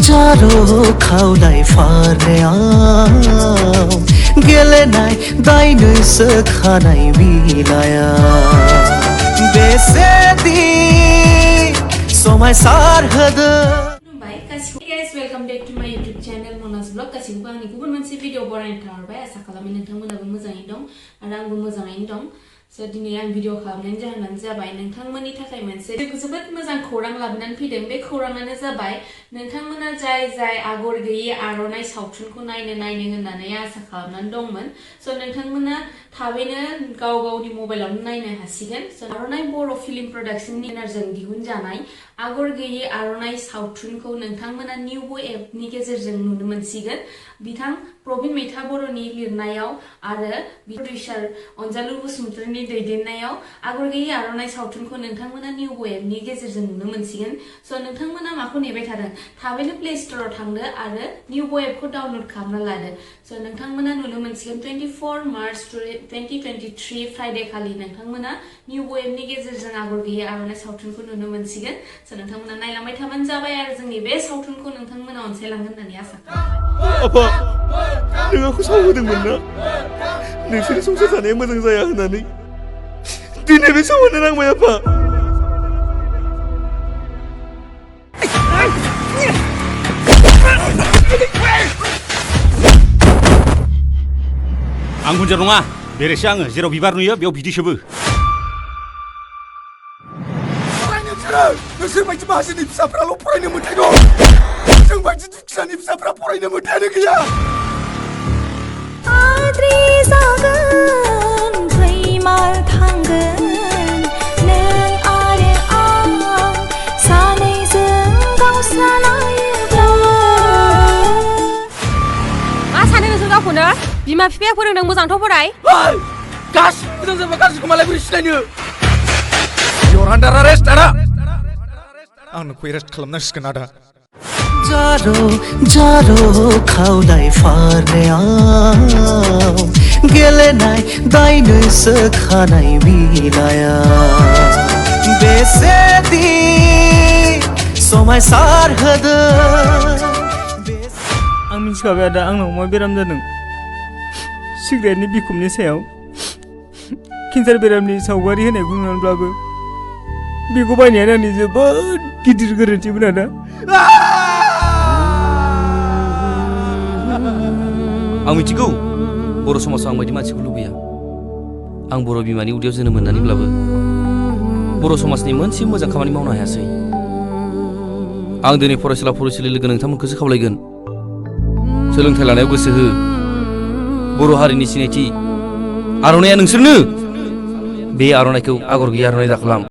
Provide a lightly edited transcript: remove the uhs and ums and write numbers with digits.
जारो खावलाय फारनायाव गेलेनाय दायनैसो खानाय बिलाया बेसेदि समायसार होदो। Guys, welcome back to my YouTube channel Monas Vlog. Kasihku आंनि गुबुन मोनसे भिडिअ बनायनो थाखाय आसा खालामो नोंथांमोनाबो मोजाङैनो दं आरो आंबो मोजाङैनो दं। So दिनै आं भिडिअ खालामनायनि जाहोनानो जाबाय नोंथांमोननि थाखाय मोनसे जोबोद मोजां खौरां लाबोनानै फैदों। बे खौराङानो जाबाय नोंथांमोना जाय आगर गैयै आर'नाइ सावथुनखौ नायनो होननानै आसा खालामनानै दंमोन। So नोंथांमोना थाबैनो गावनि मबाइलावनो नायनो हासिगोन। So आर'नाइ बर' फिल्म प्रडाक्शननि बेनारजों दिहुनजानाय आगर गैयै आर'नाइ सावथुनखौ नोंथांमोना निउबो एपनि गेजेरजों नुनो मोनसिगोन। बिथां प्रबिन मैथा बर'नि लिरनायाव आरो प्रडिउसार अनजालु बसुमतारीनि दैदेननायाव आगर गैयै आर'नाइ सावथुनखौ नोंथांमोना निउबो एपनि गेजेरजों नुनो मोनसिगोन। स' नोंथांमोना माखौ नेबाय थादों? थाबैनो प्ले स्ट'राव थांदो आरो निउबो एपखौ डाउनल'ड खालामना लादो। स' नोंथांमोना नुनो मोनसिगोन 24 मार्च 2023 फ्राइडे खालि नोंथांमोना निउबो एपनि गेजेरजों आगर गैयै आर'नाइ सावथुनखौ नुनो मोनसिगोन। स' नोंथांमोना नायलांबाय थाबानो जाबाय आरो जोंनि बे सावथुनखौ नोंथांमोना अनसायलांगोन होननानै आसा खालामबाय। आपा नों आंखौ सावहोदोंमोन ना नोंसोरनि संसार जानाया मोजां जाया होननानै दिनै बे समावनो नांबाय आपा। आं गुनजार नङा बेरेसो आङो जेराव बिबार नुयो बेयाव बिदै सोबो। नोंसोर बायदि माहाजोननि फिसाफ्राल' फरायनो मोन्थाय दं। जों बायदि दुखियानि फिसाफ्रा फरायनो मोन्थायानो गैया। आद्रि जागोन फैमाल थांगोन नों आरो आं सानैजों गावस्रालायोब्ला। मा सानो नोंसोर गावखौनो? बिमा बिफाया फोरोंदों मोजांथ' फराय। गासिबो मोजां जाबा गाज्रिखौ मालाय बोरै सिनायनो? You're under arrest, आदा। आं नोंखौ एरेस्ट खालामनांसिगोन आदा। जारो खावलाय फारनायाव गेलेनाय दायनैसो खानाय बिलाया बेसेदि समायसार होदो। आं मिथिखाबाय आदा आंनाव मा बेराम जादों। सिगारेटनि बिखुमनि सायाव केन्सार बेरामनि सावगारि होनायखौ नुनानैब्लाबो बेखौ बायनायानो आंनि जोबोद गिदिर गोरोन्थिमोन आदा। आं मिथिगौ बर' समाजाव आं बायदि मानसिखौ लुबैया। आं बर' बिमानि उदैयाव जोनोम मोननानैब्लाबो बर' समाजनि मोनसे मोजां खामानि मावनो हायासै। आं दिनै फरायसुला फरायसुलि लोगो नोंथांमोनखौसो खावलायगोन सोलोंथाइ लानायाव गोसो हो। बर' हारिनि सिनायथि आर'नाइया नोंसोरनो। बे आर'नाइखौ आगर गैयै आर'नाइ दाखालाम।